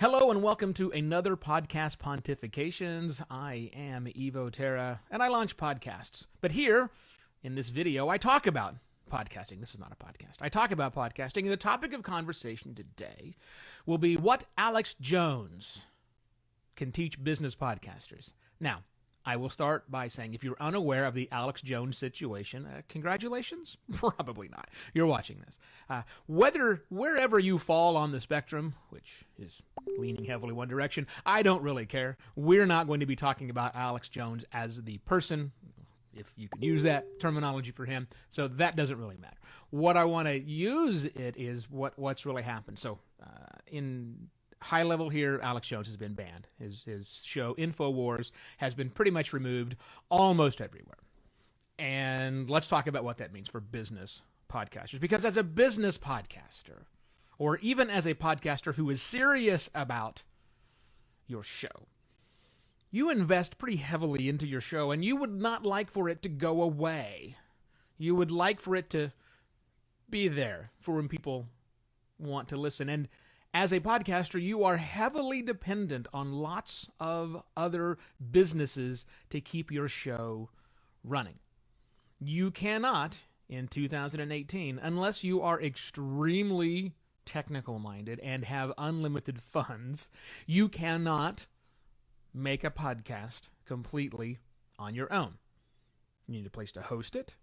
Hello and welcome to another podcast Pontifications. I am Evo Terra and I launch podcasts. But here in this video, I talk about podcasting. This is not a podcast. I talk about podcasting, and the topic of conversation today will be what Alex Jones can teach business podcasters. Now, I will start by saying if you're unaware of the Alex Jones situation, congratulations? Probably not. You're watching this. Wherever you fall on the spectrum, which is leaning heavily one direction, I don't really care. We're not going to be talking about Alex Jones as the person, if you can use that terminology for him, so that doesn't really matter. What I want to use it is what's really happened. So in high level here, Alex Jones has been banned. His show, Infowars, has been pretty much removed almost everywhere. And let's talk about what that means for business podcasters. Because as a business podcaster, or even as a podcaster who is serious about your show, you invest pretty heavily into your show, and you would not like for it to go away. You would like for it to be there for when people want to listen. And as a podcaster, you are heavily dependent on lots of other businesses to keep your show running. You cannot, in 2018, unless you are extremely technical-minded and have unlimited funds, you cannot make a podcast completely on your own. You need a place to host it.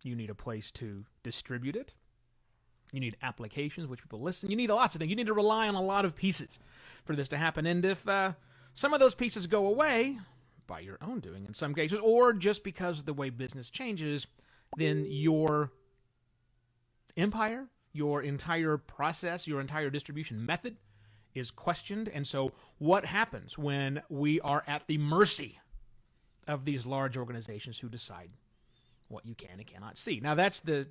You need a place to distribute it. You need applications which people listen. You need lots of things. You need to rely on a lot of pieces for this to happen. And if some of those pieces go away, by your own doing in some cases, or just because of the way business changes, then your empire, your entire process, your entire distribution method is questioned. And so what happens when we are at the mercy of these large organizations who decide what you can and cannot see? Now, that's the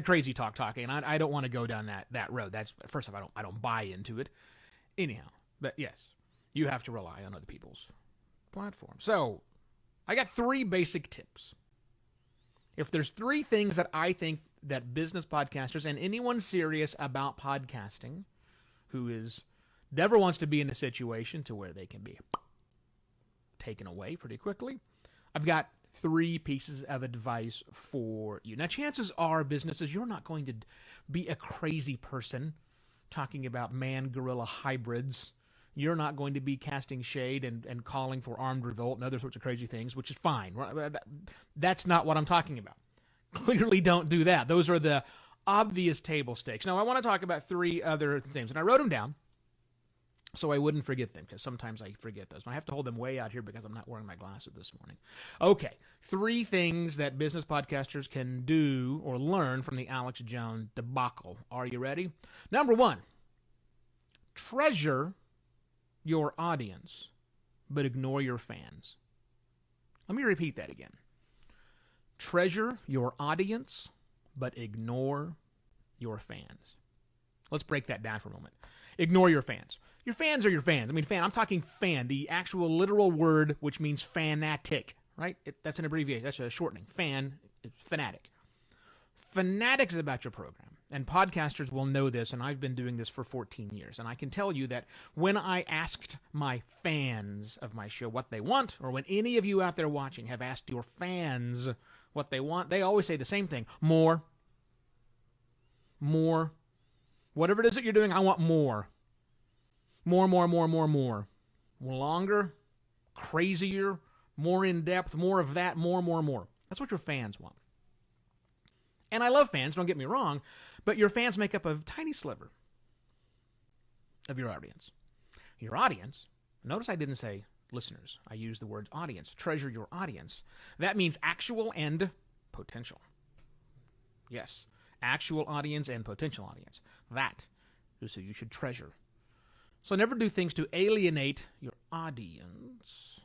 crazy talking, and I don't want to go down that road. That's, first off, I don't buy into it. Anyhow, but yes, you have to rely on other people's platforms. So I got 3 basic tips. If there's 3 things that I think that business podcasters and anyone serious about podcasting who never wants to be in a situation to where they can be taken away pretty quickly, I've got 3 pieces of advice for you. Now, chances are, businesses, you're not going to be a crazy person talking about man-gorilla hybrids. You're not going to be casting shade and calling for armed revolt and other sorts of crazy things, which is fine. That's not what I'm talking about. Clearly don't do that. Those are the obvious table stakes. Now, I want to talk about 3 other things, and I wrote them down so I wouldn't forget them, because sometimes I forget those. And I have to hold them way out here because I'm not wearing my glasses this morning. Okay, 3 things that business podcasters can do or learn from the Alex Jones debacle. Are you ready? Number 1, treasure your audience, but ignore your fans. Let me repeat that again. Treasure your audience, but ignore your fans. Let's break that down for a moment. Ignore your fans. Your fans are your fans. I mean, I'm talking fan, the actual literal word which means fanatic, right? That's an abbreviation. That's a shortening. Fan, fanatic. Fanatics about your program. And podcasters will know this, and I've been doing this for 14 years. And I can tell you that when I asked my fans of my show what they want, or when any of you out there watching have asked your fans what they want, they always say the same thing. More. Whatever it is that you're doing, I want more. More. Longer, crazier, more in-depth, more of that, more. That's what your fans want. And I love fans, don't get me wrong, but your fans make up a tiny sliver of your audience. Your audience, notice I didn't say listeners. I used the word audience. Treasure your audience. That means actual and potential. Yes, actual audience and potential audience. That is who you should treasure. So never do things to alienate your audience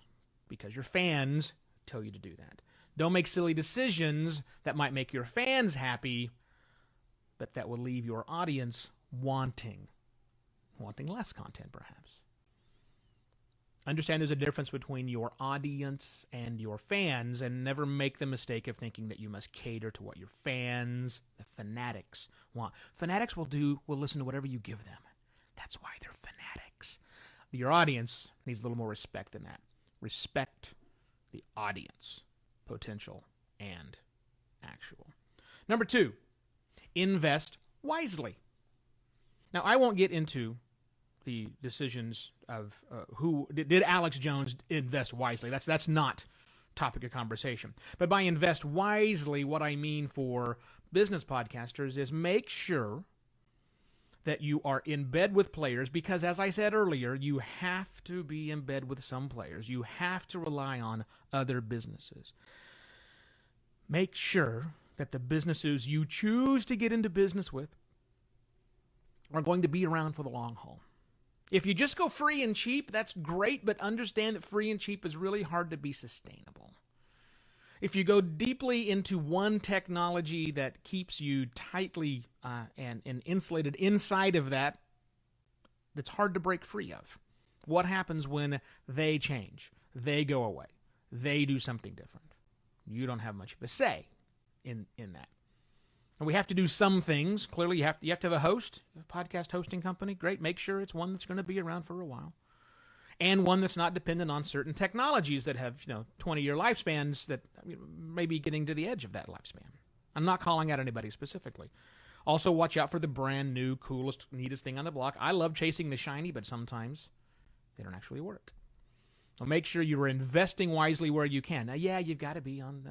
because your fans tell you to do that. Don't make silly decisions that might make your fans happy, but that will leave your audience wanting less content, perhaps. Understand there's a difference between your audience and your fans, and never make the mistake of thinking that you must cater to what your fans, the fanatics, want. Fanatics will listen to whatever you give them. That's why they're fanatics. Your audience needs a little more respect than that. Respect the audience, potential and actual. Number 2, invest wisely. Now, I won't get into the decisions of who did Alex Jones invest wisely. That's not topic of conversation. But by invest wisely, what I mean for business podcasters is make sure that you are in bed with players, because as I said earlier, you have to be in bed with some players. You have to rely on other businesses. Make sure that the businesses you choose to get into business with are going to be around for the long haul. If you just go free and cheap, that's great, but understand that free and cheap is really hard to be sustainable. If you go deeply into one technology that keeps you tightly and insulated inside of that, that's hard to break free of. What happens when they change? They go away. They do something different. You don't have much of a say in that. And we have to do some things. Clearly, you have to have a host, a podcast hosting company. Great. Make sure it's one that's going to be around for a while. And one that's not dependent on certain technologies that have 20-year lifespans that may be getting to the edge of that lifespan. I'm not calling out anybody specifically. Also, watch out for the brand new, coolest, neatest thing on the block. I love chasing the shiny, but sometimes they don't actually work. So make sure you're investing wisely where you can. Now, yeah, you've got to be on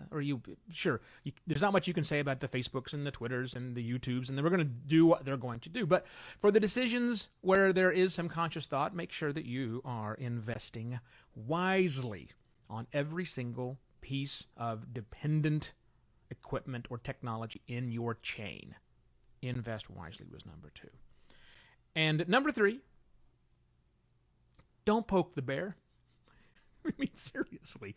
there's not much you can say about the Facebooks and the Twitters and the YouTubes, and they're going to do what they're going to do. But for the decisions where there is some conscious thought, make sure that you are investing wisely on every single piece of dependent equipment or technology in your chain. Invest wisely was number 2. And number 3, don't poke the bear. I mean, seriously,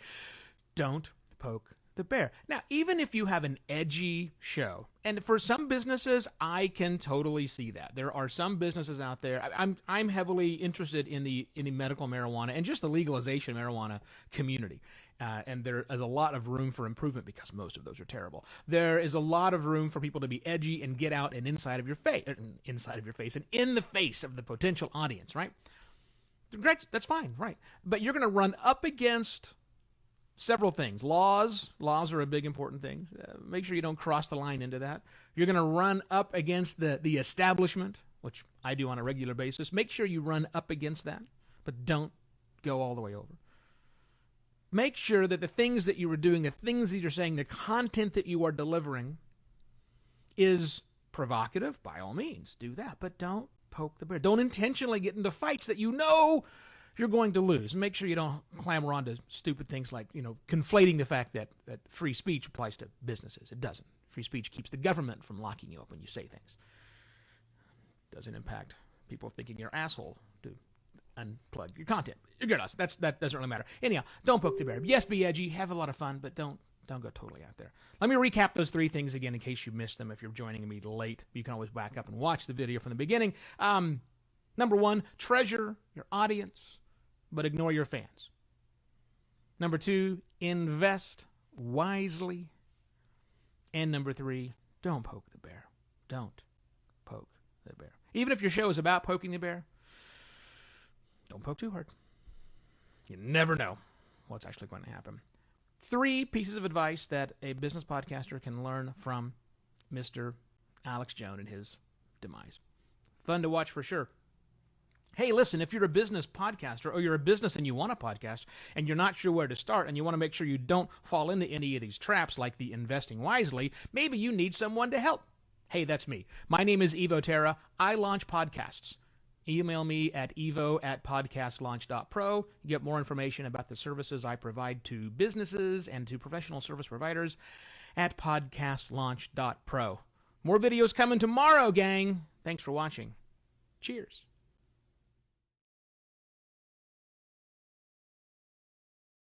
don't poke the bear. Now, even if you have an edgy show, and for some businesses, I can totally see that. There are some businesses out there. I'm heavily interested in the medical marijuana and just the legalization of marijuana community. And there is a lot of room for improvement because most of those are terrible. There is a lot of room for people to be edgy and get out and inside of your face and in the face of the potential audience, right? Great, that's fine, right? But you're going to run up against several things. Laws are a big important thing. Make sure you don't cross the line into that. You're going to run up against the establishment, which I do on a regular basis. Make sure you run up against that, but don't go all the way over. Make sure that the things that you are doing, the things that you're saying, the content that you are delivering is provocative. By all means, do that, but don't poke the bear. Don't intentionally get into fights that you know you're going to lose. Make sure you don't clamor onto stupid things like, conflating the fact that free speech applies to businesses. It doesn't. Free speech keeps the government from locking you up when you say things. Doesn't impact people thinking you're an asshole to unplug your content. You're good. That doesn't really matter. Anyhow, don't poke the bear. Yes, be edgy. Have a lot of fun, but don't go totally out there. Let me recap those 3 things again in case you missed them. If you're joining me late, you can always back up and watch the video from the beginning. Number 1, treasure your audience, but ignore your fans. Number 2, invest wisely. And number 3, don't poke the bear. Don't poke the bear. Even if your show is about poking the bear, don't poke too hard. You never know what's actually going to happen. 3 pieces of advice that a business podcaster can learn from Mr. Alex Jones and his demise. Fun to watch for sure. Hey, listen, if you're a business podcaster or you're a business and you want a podcast and you're not sure where to start and you want to make sure you don't fall into any of these traps like the investing wisely, maybe you need someone to help. Hey, that's me. My name is Evo Terra. I launch podcasts. Email me at evo@podcastlaunch.pro. You get more information about the services I provide to businesses and to professional service providers at podcastlaunch.pro. More videos coming tomorrow, gang. Thanks for watching. Cheers.